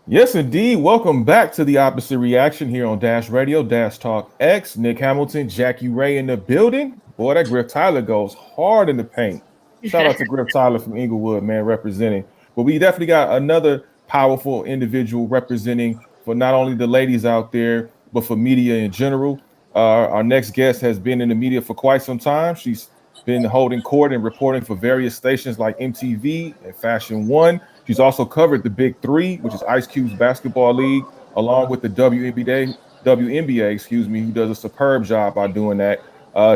Yes, indeed. Welcome back to the opposite reaction here on Dash Radio, Dash Talk X. Nick Hamilton, Jackie Rae in the building. Boy, that Griff Tyler goes hard in the paint. Shout out to Griff Tyler from Inglewood, man, representing. But we definitely got another powerful individual representing for not only the ladies out there, but for media in general. Our next guest has been in the media for quite some time. She's been holding court and reporting for various stations like MTV and Fashion One. She's also covered the Big Three, which is Ice Cube's basketball league, along with the WNBA, excuse me, who does a superb job by doing that.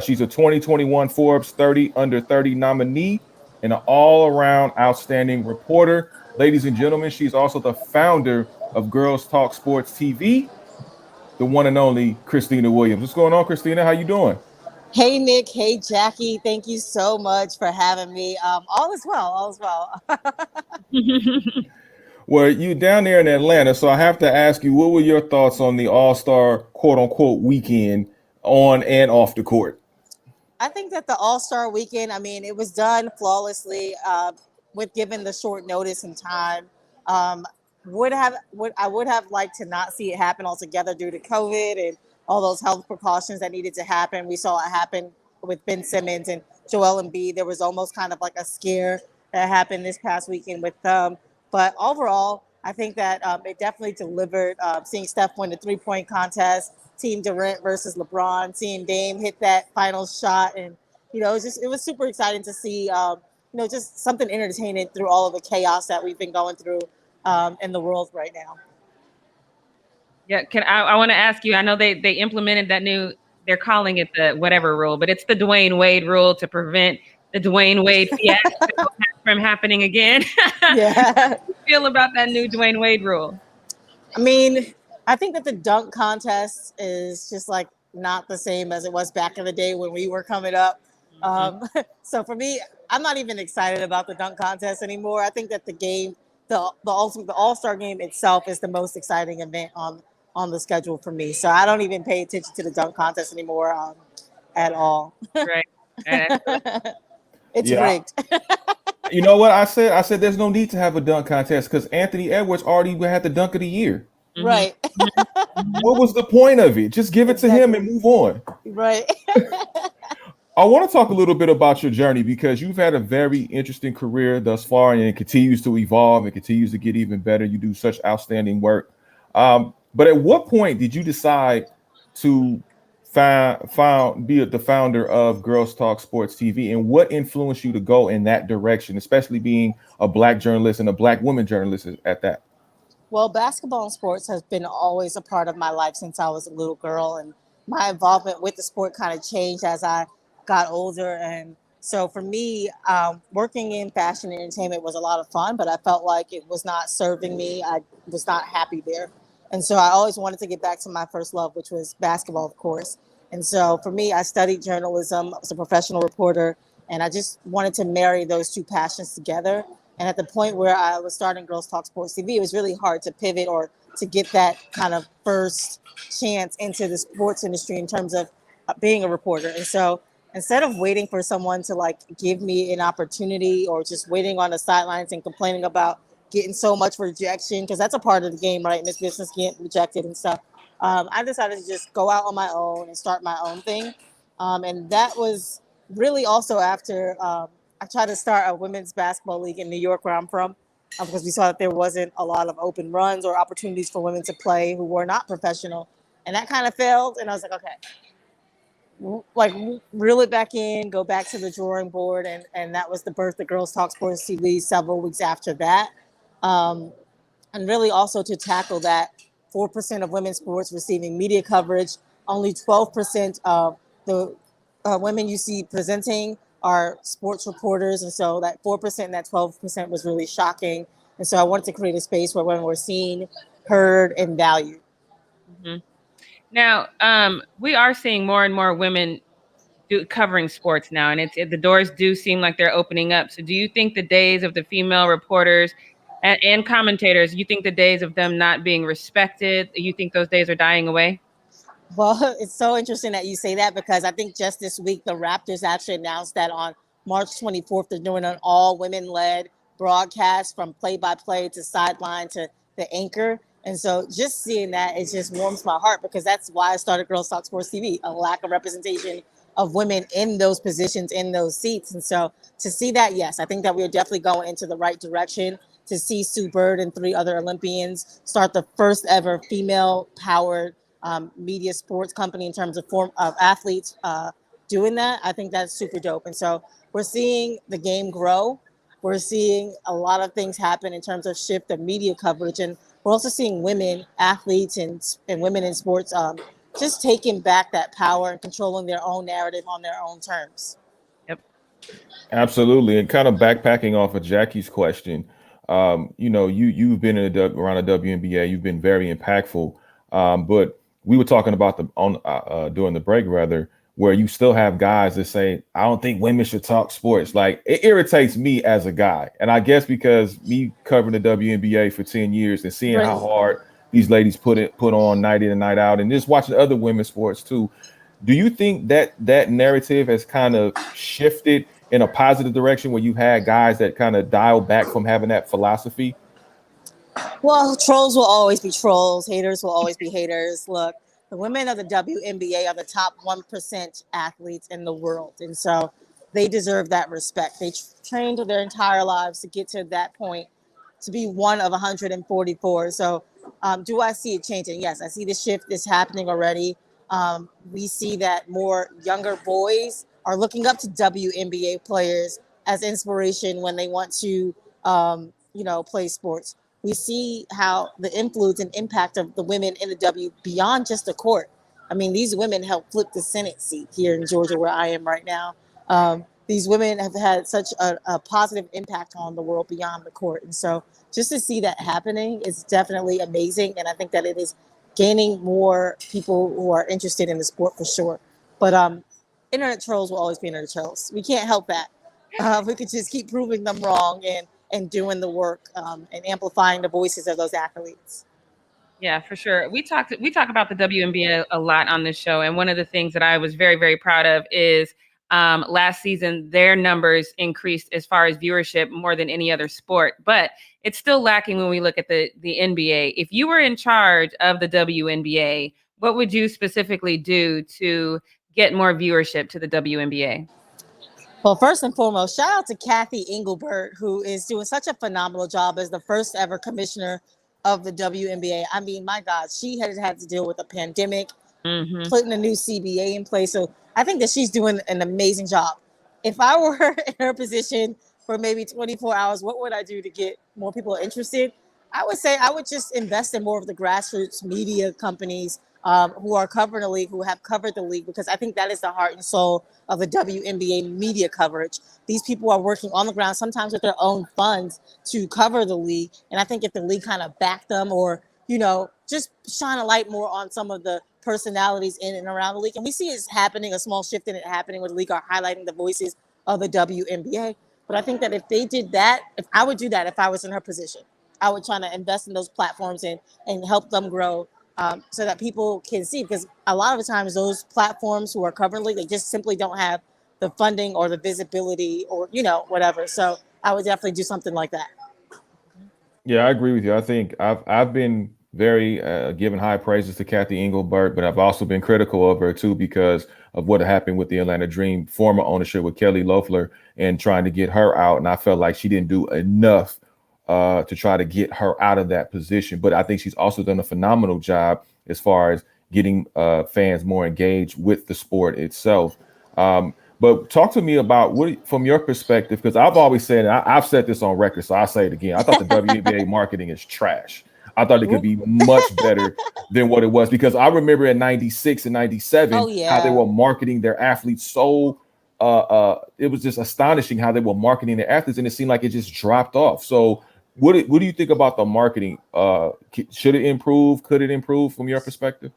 She's a 2021 Forbes 30 Under 30 nominee and an all-around outstanding reporter. Ladies and gentlemen, she's also the founder of Girls Talk Sports TV, the one and only Khristina Williams. What's going on, Khristina? How you doing? Hey Nick, hey Jackie, thank you so much for having me. All is well, all is well. Well, you down there in Atlanta, so I have to ask you, what were your thoughts on the All-Star quote unquote weekend on and off the court? I think that the AllStar Weekend, I mean, it was done flawlessly with given the short notice and time. Um, I would have liked to not see it happen altogether due to COVID and all those health precautions that needed to happen. We saw it happen with Ben Simmons and Joel Embiid. There was almost kind of like a scare that happened this past weekend with them. But overall, I think that it definitely delivered. Seeing Steph win the 3-point contest, Team Durant versus LeBron, seeing Dame hit that final shot, and it was super exciting to see. Just something entertaining through all of the chaos that we've been going through in the world right now. Yeah, I want to ask you, I know they implemented that new, they're calling it the whatever rule, but it's the Dwayne Wade rule to prevent the Dwayne Wade fiasco from happening again. Yeah. How do you feel about that new Dwayne Wade rule? I mean, I think that the dunk contest is just like not the same as it was back in the day when we were coming up. So for me, I'm not even excited about the dunk contest anymore. I think that the game, the All-Star game itself is the most exciting event on the schedule for me. So I don't even pay attention to the dunk contest anymore at all. Right. It's Yeah, rigged. you know what I said? I said there's no need to have a dunk contest because Anthony Edwards already had the dunk of the year. Right. What was the point of it? Just give it to him and Exactly. move on. Right. I want to talk a little bit about your journey because you've had a very interesting career thus far and it continues to evolve and continues to get even better. You do such outstanding work. But at what point did you decide to be the founder of Girls Talk Sports TV, and what influenced you to go in that direction, especially being a black journalist and a black woman journalist at that? Well, basketball and sports has been always a part of my life since I was a little girl, and my involvement with the sport kind of changed as I got older. And so for me, working in fashion and entertainment was a lot of fun, but I felt like it was not serving me. I was not happy there. And so I always wanted to get back to my first love, which was basketball, of course. And so for me, I studied journalism, I was a professional reporter, and I just wanted to marry those two passions together. And at the point where I was starting Girls Talk Sports TV, it was really hard to pivot or to get that kind of first chance into the sports industry in terms of being a reporter. And so instead of waiting for someone to like give me an opportunity or just waiting on the sidelines and complaining about getting so much rejection, because that's a part of the game, right? In this business, getting rejected and stuff. I decided to just go out on my own and start my own thing. And that was really also after I tried to start a women's basketball league in New York, where I'm from, because we saw that there wasn't a lot of open runs or opportunities for women to play who were not professional. And that kind of failed. And I was like, okay, reel it back in, go back to the drawing board. And that was the birth of Girls Talk Sports TV several weeks after that. Um, and really also to tackle that 4% of women's sports receiving media coverage, only 12% of the women you see presenting are sports reporters. And so that 4% and that 12% was really shocking. And so I wanted to create a space where women were seen, heard, and valued. Mm-hmm. Now, we are seeing more and more women covering sports now, and the doors do seem like they're opening up. So do you think the days of the female reporters and commentators, you think the days of them not being respected, you think those days are dying away? Well, it's so interesting that you say that, because I think just this week, the Raptors actually announced that on March 24th, they're doing an all women led broadcast from play by play to sideline to the anchor. And so just seeing that, it just warms my heart, because that's why I started Girls Talk Sports TV, a lack of representation of women in those positions, in those seats. And so to see that, yes, I think that we're definitely going into the right direction. To see Sue Bird and 3 other Olympians start the first ever female-powered media sports company in terms of athletes doing that, I think that's super dope. And so we're seeing the game grow. We're seeing a lot of things happen in terms of shift of media coverage. And we're also seeing women athletes and women in sports just taking back that power and controlling their own narrative on their own terms. Yep. Absolutely. And kind of backpacking off of Jackie's question, you've been around the WNBA, you've been very impactful. But we were talking about during the break, rather, where you still have guys that say, I don't think women should talk sports. Like, it irritates me as a guy. And I guess because me covering the WNBA for 10 years and seeing how hard these ladies put on night in and night out, and just watching other women's sports too. Do you think that narrative has kind of shifted in a positive direction, where you had guys that kind of dial back from having that philosophy? Well, trolls will always be trolls. Haters will always be haters. Look, the women of the WNBA are the top 1% athletes in the world. And so they deserve that respect. They trained their entire lives to get to that point, to be one of 144. So do I see it changing? Yes, I see the shift is happening already. We see that more younger boys are looking up to WNBA players as inspiration when they want to, play sports. We see how the influence and impact of the women in the W beyond just the court. I mean, these women helped flip the Senate seat here in Georgia, where I am right now. These women have had such a positive impact on the world beyond the court. And so just to see that happening is definitely amazing. And I think that it is gaining more people who are interested in the sport for sure. But internet trolls will always be internet trolls. We can't help that. We could just keep proving them wrong and doing the work and amplifying the voices of those athletes. Yeah, for sure. We talk about the WNBA a lot on this show, and one of the things that I was very, very proud of is last season their numbers increased as far as viewership more than any other sport, but it's still lacking when we look at the NBA. If you were in charge of the WNBA, what would you specifically do to get more viewership to the WNBA? Well, first and foremost, shout out to Kathy Engelbert, who is doing such a phenomenal job as the first ever commissioner of the WNBA. I mean, my God, she has had to deal with a pandemic, putting a new CBA in place. So I think that she's doing an amazing job. If I were in her position for maybe 24 hours, what would I do to get more people interested? I would say I would just invest in more of the grassroots media companies who are covering the league, who have covered the league, because I think that is the heart and soul of the WNBA media coverage. These people are working on the ground, sometimes with their own funds, to cover the league. And I think if the league kind of backed them, or, just shine a light more on some of the personalities in and around the league. And we see it's happening, a small shift in it happening, where the league are highlighting the voices of the WNBA. But I think that if they did that, if I would do that if I was in her position, I would try to invest in those platforms and help them grow. So that people can see, because a lot of the times those platforms who are covering league, they just simply don't have the funding or the visibility or, whatever. So I would definitely do something like that. Yeah, I agree with you. I think I've been very giving high praises to Kathy Engelbert, but I've also been critical of her too, because of what happened with the Atlanta Dream former ownership with Kelly Loeffler and trying to get her out. And I felt like she didn't do enough to try to get her out of that position. But I think she's also done a phenomenal job as far as getting fans more engaged with the sport itself. But talk to me about from your perspective, because I've always said, and I've said this on record, so I'll say it again. I thought the WNBA marketing is trash. I thought it could be much better than what it was, because I remember in 96 and 97, how they were marketing their athletes so it was just astonishing how they were marketing their athletes, and it seemed like it just dropped off. So what do you think about the marketing? Should it improve? Could it improve from your perspective?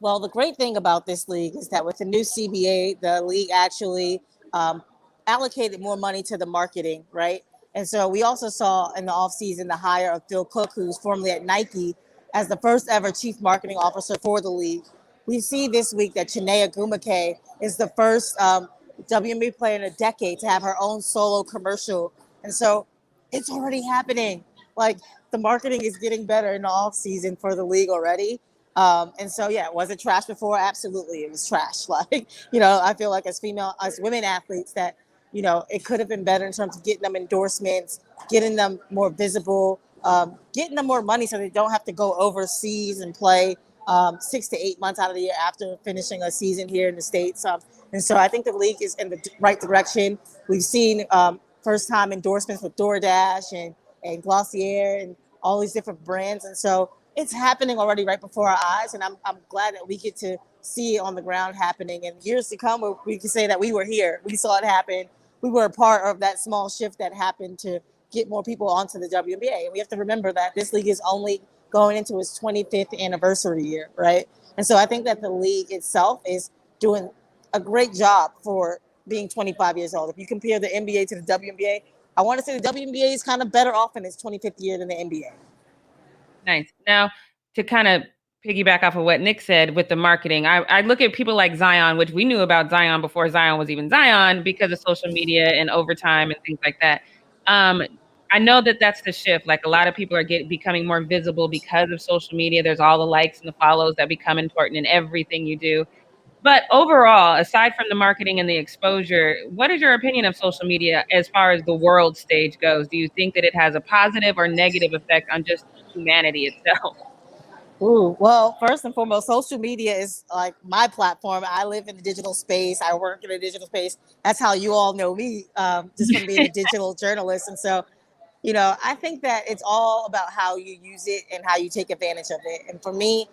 Well, the great thing about this league is that with the new CBA, the league actually allocated more money to the marketing, right? And so we also saw in the offseason the hire of Phil Cook, who's formerly at Nike, as the first ever chief marketing officer for the league. We see this week that Chinea Gumake is the first WNBA player in a decade to have her own solo commercial. And so it's already happening. Like, the marketing is getting better in the off season for the league already. And so, yeah, was it trash before? Absolutely, it was trash. Like, I feel like as women athletes that, it could have been better in terms of getting them endorsements, getting them more visible, getting them more money so they don't have to go overseas and play 6 to 8 months out of the year after finishing a season here in the States. And so I think the league is in the right direction. We've seen first-time endorsements with DoorDash and Glossier and all these different brands. And so it's happening already right before our eyes. And I'm glad that we get to see it on the ground happening. And years to come, we can say that we were here. We saw it happen. We were a part of that small shift that happened to get more people onto the WNBA. And we have to remember that this league is only going into its 25th anniversary year, right? And so I think that the league itself is doing a great job for being 25 years old. If you compare the NBA to the WNBA, I want to say the WNBA is kind of better off in its 25th year than the NBA. Nice. Now, to kind of piggyback off of what Nick said with the marketing, I look at people like Zion, which we knew about Zion before Zion was even Zion because of social media and overtime and things like that. I know that that's the shift. Like a lot of people are becoming more visible because of social media. There's all the likes and the follows that become important in everything you do. But overall, aside from the marketing and the exposure, what is your opinion of social media as far as the world stage goes? Do you think that it has a positive or negative effect on just humanity itself? Ooh, well, first and foremost, social media is like my platform. I live in the digital space. I work in the digital space. That's how you all know me, just from being a digital journalist. And so, I think that it's all about how you use it and how you take advantage of it. And for me,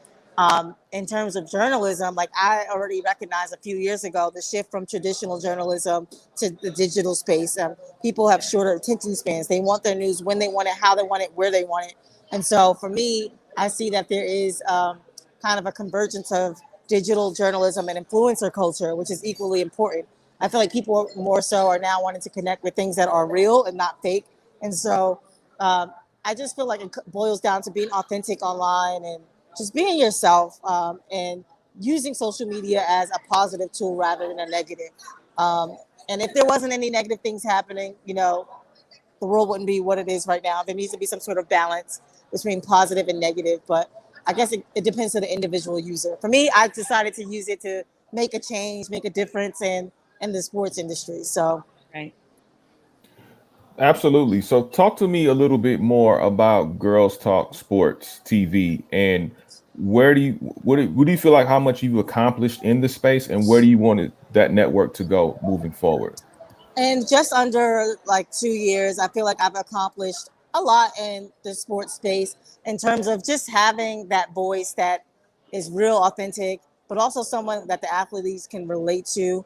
in terms of journalism, like I already recognized a few years ago the shift from traditional journalism to the digital space. People have shorter attention spans. They want their news when they want it, how they want it, where they want it. And so for me, I see that there is kind of a convergence of digital journalism and influencer culture, which is equally important. I feel like people more so are now wanting to connect with things that are real and not fake. And so I just feel like it boils down to being authentic online and just being yourself and using social media as a positive tool rather than a negative. And if there wasn't any negative things happening, the world wouldn't be what it is right now. There needs to be some sort of balance between positive and negative, but I guess it depends on the individual user. For me, I decided to use it to make a change, make a difference in the sports industry. So, Right. Absolutely. So talk to me a little bit more about Girls Talk Sports TV and what do you feel like how much you've accomplished in the space and where do you want that network to go moving forward? in just under like 2 years, I feel like I've accomplished a lot in the sports space in terms of just having that voice that is real authentic, but also someone that the athletes can relate to.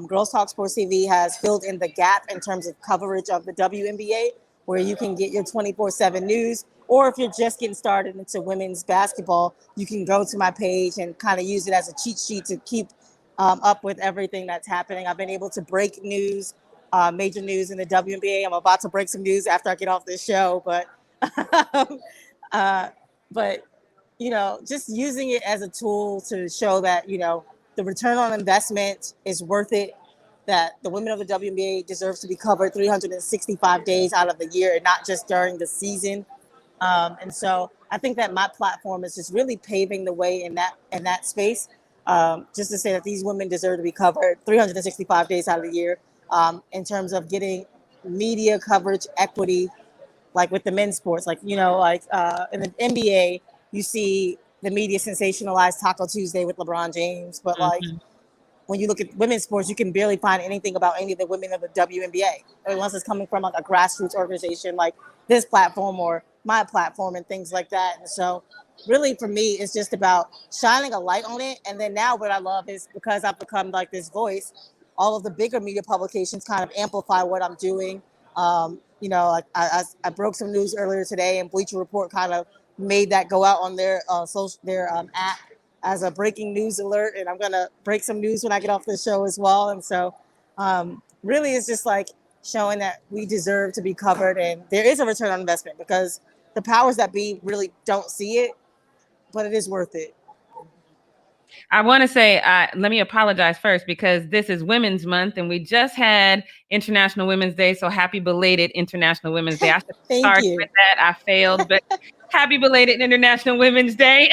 Girls Talk Sports TV has filled in the gap in terms of coverage of the WNBA, where you can get your 24/7 news. Or if you're just getting started into women's basketball, you can go to my page and kind of use it as a cheat sheet to keep up with everything that's happening. I've been able to break news, major news in the WNBA. I'm about to break some news after I get off this show, but uh, but just using it as a tool to show that the return on investment is worth it. That the women of the WNBA deserve to be covered 365 days out of the year, and not just during the season. And so I think that my platform is just really paving the way in that space. Just to say that these women deserve to be covered 365 days out of the year, in terms of getting media coverage equity, like with the men's sports, like in the NBA, you see the media sensationalize Taco Tuesday with LeBron James, but when you look at women's sports, you can barely find anything about any of the women of the WNBA, unless it's coming from like a grassroots organization like this platform or my platform and things like that. And so really for me, it's just about shining a light on it. And then now what I love is because I've become like this voice, all of the bigger media publications kind of amplify what I'm doing. Like I broke some news earlier today, and Bleacher Report kind of made that go out on their app as a breaking news alert, and I'm gonna break some news when I get off the show as well. And so really it's just like showing that we deserve to be covered, and there is a return on investment because the powers that be really don't see it, but it is worth it. I want to say, let me apologize first because this is Women's Month and we just had International Women's Day. So happy belated International Women's Day. I should Thank start you. with that. I failed, but happy belated International Women's Day.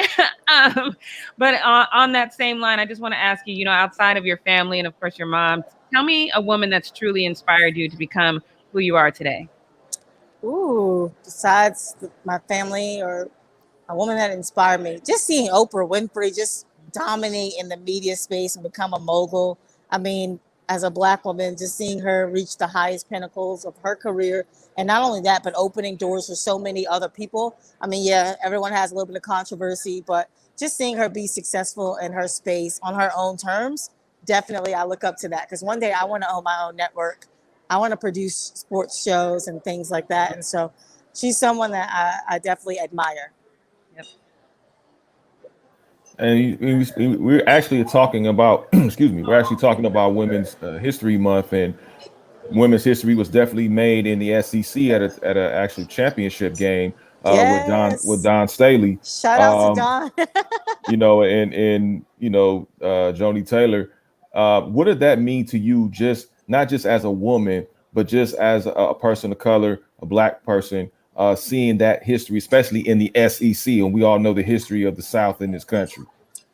But on that same line, I just want to ask you, outside of your family and of course your mom, tell me a woman that's truly inspired you to become who you are today. Ooh, besides my family or a woman that inspired me, just seeing Oprah Winfrey just dominate in the media space and become a mogul. I mean, as a Black woman, just seeing her reach the highest pinnacles of her career. And not only that, but opening doors for so many other people. I mean, yeah, everyone has a little bit of controversy, but just seeing her be successful in her space on her own terms, definitely I look up to that. Because one day I want to own my own network. I want to produce sports shows and things like that. And so she's someone that I definitely admire. Yep. And we're actually talking about, excuse me, we're actually talking about Women's History Month, and Women's history was definitely made in the SEC at a actual championship game with Yes. Don Staley. Shout out to Don. And Joni Taylor. What did that mean to you? Just not just as a woman, but just as a person of color, a Black person, seeing that history, especially in the SEC, and we all know the history of the South in this country.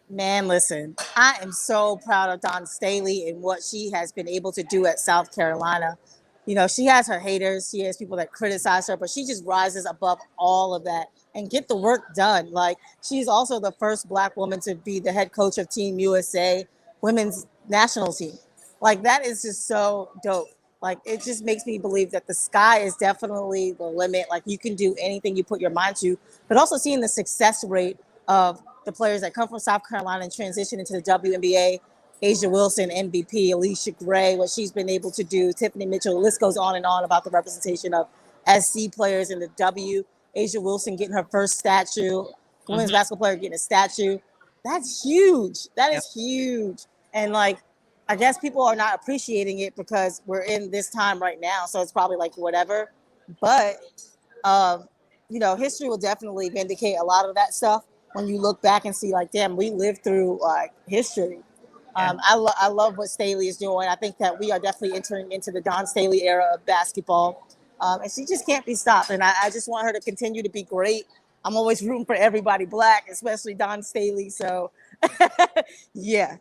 Man, listen, I am so proud of Don Staley and what she has been able to do at South Carolina. She has her haters, she has people that criticize her, but she just rises above all of that and get the work done. Like, she's also the first Black woman to be the head coach of Team USA women's national team. Like, that is just so dope. Like, it just makes me believe that the sky is definitely the limit. Like, you can do anything you put your mind to, but also seeing the success rate of the players that come from South Carolina and transition into the WNBA. Asia Wilson, MVP, Alicia Gray, what she's been able to do, Tiffany Mitchell, the list goes on and on about the representation of SC players in the W. Asia Wilson getting her first statue, women's basketball player getting a statue. That's huge. That is huge. And like, I guess people are not appreciating it because we're in this time right now. So it's probably like whatever. But, history will definitely vindicate a lot of that stuff when you look back and see like, damn, we lived through like history. I love what Staley is doing. I think that we are definitely entering into the Don Staley era of basketball. And she just can't be stopped. And I just want her to continue to be great. I'm always rooting for everybody Black, especially Don Staley. So, yeah.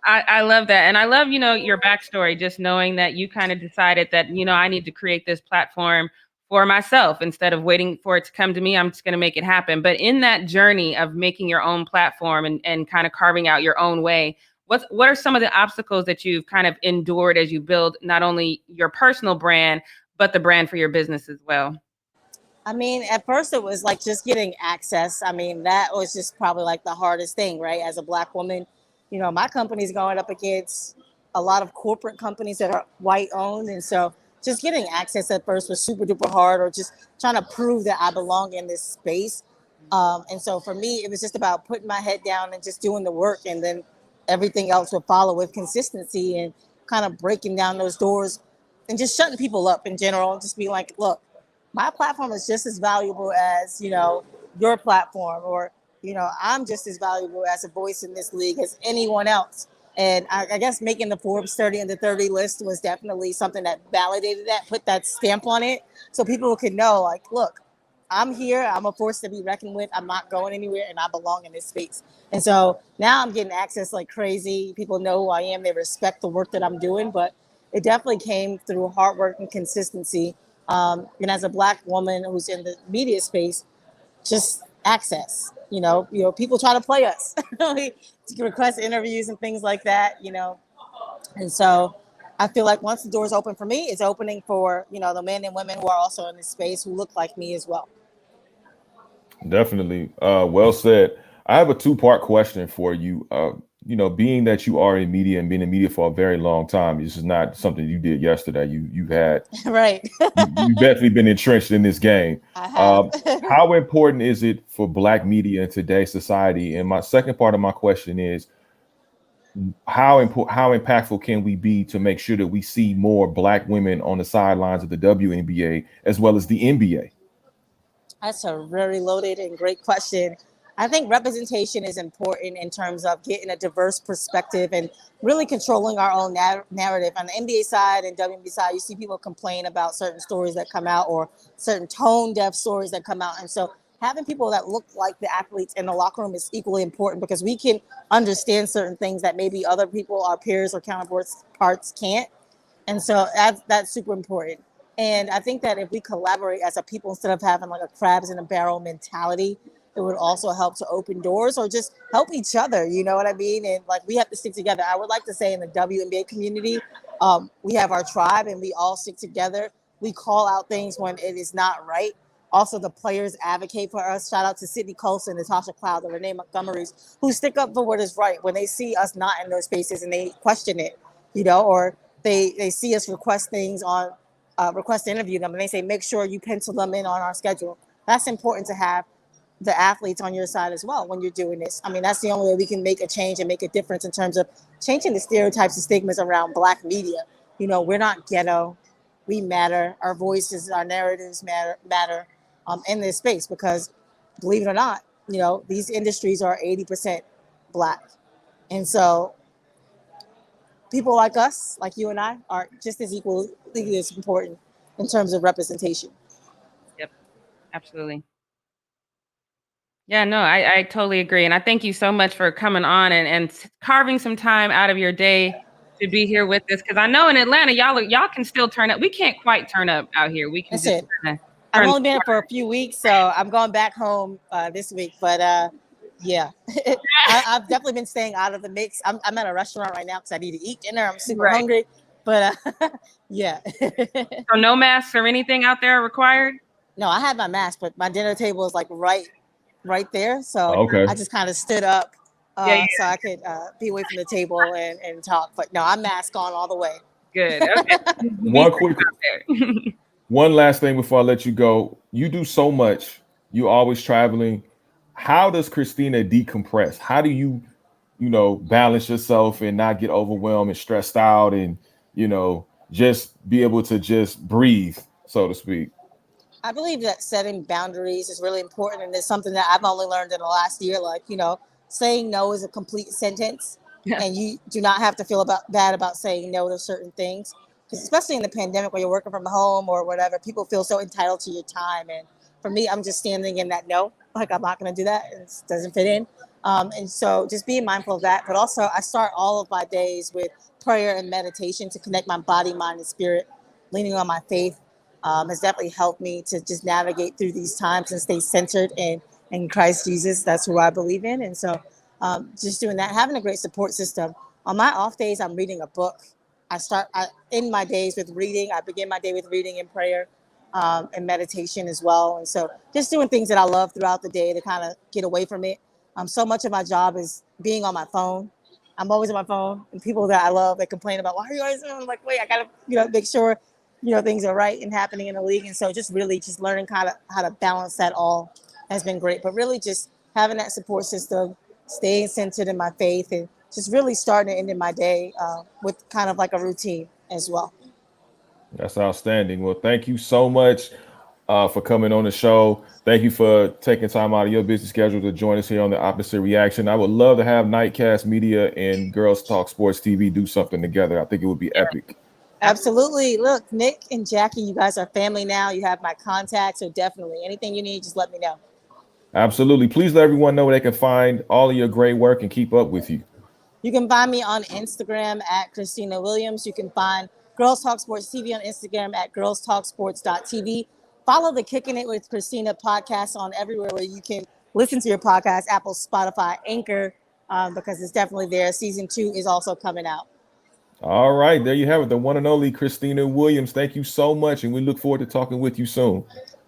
I love that. And I love, your backstory, just knowing that you kind of decided that, I need to create this platform for myself instead of waiting for it to come to me. I'm just going to make it happen. But in that journey of making your own platform and kind of carving out your own way, what are some of the obstacles that you've kind of endured as you build not only your personal brand, but the brand for your business as well? I mean, at first it was like just getting access. I mean, that was just probably like the hardest thing, right? As a Black woman, my company's going up against a lot of corporate companies that are white owned. And so just getting access at first was super duper hard, or just trying to prove that I belong in this space. And so for me, it was just about putting my head down and just doing the work. And then everything else would follow with consistency and kind of breaking down those doors and just shutting people up in general. And just being like, look, my platform is just as valuable as, your platform, or, I'm just as valuable as a voice in this league as anyone else. And I guess making the Forbes 30 under 30 list was definitely something that validated that, put that stamp on it, so people could know, like, look, I'm here. I'm a force to be reckoned with. I'm not going anywhere, and I belong in this space. And so now I'm getting access like crazy. People know who I am. They respect the work that I'm doing. But it definitely came through hard work and consistency. And as a Black woman who's in the media space, just access. People try to play us, to request interviews and things like that. And so I feel like once the doors open for me, it's opening for the men and women who are also in this space who look like me as well. Definitely. Well said. I have a two-part question for you. Being that you are in media and been in media for a very long time, this is not something you did yesterday. You've had right. you've definitely been entrenched in this game. I have. How important is it for Black media in today's society? And my second part of my question is, how impactful can we be to make sure that we see more Black women on the sidelines of the WNBA as well as the NBA? That's a very loaded and great question. I think representation is important in terms of getting a diverse perspective and really controlling our own narrative. On the NBA side and WNBA side, you see people complain about certain stories that come out or certain tone-deaf stories that come out. And so having people that look like the athletes in the locker room is equally important because we can understand certain things that maybe other people, our peers or counterparts can't. And so that's super important. And I think that if we collaborate as a people instead of having like a crabs in a barrel mentality, it would also help to open doors or just help each other. You know what I mean? And like we have to stick together. I would like to say in the WNBA community, we have our tribe and we all stick together. We call out things when it is not right. Also, the players advocate for us. Shout out to Sydney Colson, Natasha Cloud, the Renee Montgomerys, who stick up for what is right when they see us not in those spaces and they question it, you know, or they see us request things on request to interview them and they say, make sure you pencil them in on our schedule. That's important to have the athletes on your side as well when you're doing this. I mean, that's the only way we can make a change and make a difference in terms of changing the stereotypes and stigmas around Black media. You know, we're not ghetto. We matter. Our voices, our narratives matter in this space because, believe it or not, you know, these industries are 80% Black. And so people like us, like you and I, are just as equally as important in terms of representation. Yep, absolutely. Yeah, no, I totally agree. And I thank you so much for coming on and carving some time out of your day to be here with us. Because I know in Atlanta, y'all can still turn up. We can't quite turn up out here. We can That's just it. I've only been here for a few weeks, so I'm going back home this week. But yeah, I've definitely been staying out of the mix. I'm at a restaurant right now because I need to eat dinner. I'm super hungry. But yeah. So no masks or anything out there required? No, I had my mask, but my dinner table is like right there. So Okay. I just kind of stood up so I could be away from the table and talk. But no, I'm mask on all the way. Good. Okay. One last thing before I let you go. You do so much. You always traveling. How does Khristina decompress? How do you balance yourself and not get overwhelmed and stressed out and, just be able to just breathe, so to speak? I believe that setting boundaries is really important. And it's something that I've only learned in the last year. Like, saying no is a complete sentence. And you do not have to feel bad about saying no to certain things. Because especially in the pandemic, when you're working from home or whatever, people feel so entitled to your time. And for me, I'm just standing in that no. Like, I'm not going to do that. It doesn't fit in. And so just being mindful of that. But also, I start all of my days with prayer and meditation to connect my body, mind, and spirit, leaning on my faith. Has definitely helped me to just navigate through these times and stay centered in Christ Jesus. That's who I believe in. And so just doing that, having a great support system. On my off days, I'm reading a book. I end my days with reading. I begin my day with reading and prayer and meditation as well. And so just doing things that I love throughout the day to kind of get away from it. So much of my job is being on my phone. I'm always on my phone. And people that I love, they complain about, why are you always on? I'm like, wait, I got to make sure things are right and happening in the league. And so just really just learning how to balance that all has been great. But really just having that support system, staying centered in my faith, and just really starting and ending my day with kind of like a routine as well. That's outstanding. Well, thank you so much for coming on the show. Thank you for taking time out of your busy schedule to join us here on The Opposite Reaction. I would love to have Nightcast Media and Girls Talk Sports TV do something together. I think it would be epic. Absolutely. Look, Nick and Jackie, you guys are family now. You have my contact, so definitely anything you need, just let me know. Absolutely. Please let everyone know where they can find all of your great work and keep up with you. You can find me on Instagram at Khristina Williams. You can find Girls Talk Sports TV on Instagram at GirlsTalkSports.tv. Follow the Kicking It with Khristina podcast on everywhere where you can listen to your podcast, Apple, Spotify, Anchor, because it's definitely there. Season 2 is also coming out. All right, there you have it, the one and only Khristina Williams. Thank you so much, and we look forward to talking with you soon.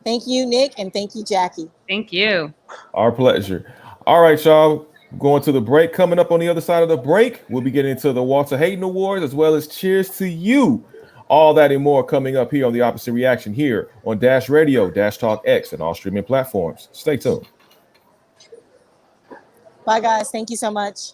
Thank you, Nick, and thank you, Jackie. Thank you. Our pleasure. All right, y'all, going to the break. Coming up on the other side of the break, we'll be getting into the Walter Hayden Awards, as well as Cheers to You. All that and more coming up here on The Opposite Reaction here on Dash Radio, Dash Talk X, and all streaming platforms. Stay tuned. Bye, guys. Thank you so much.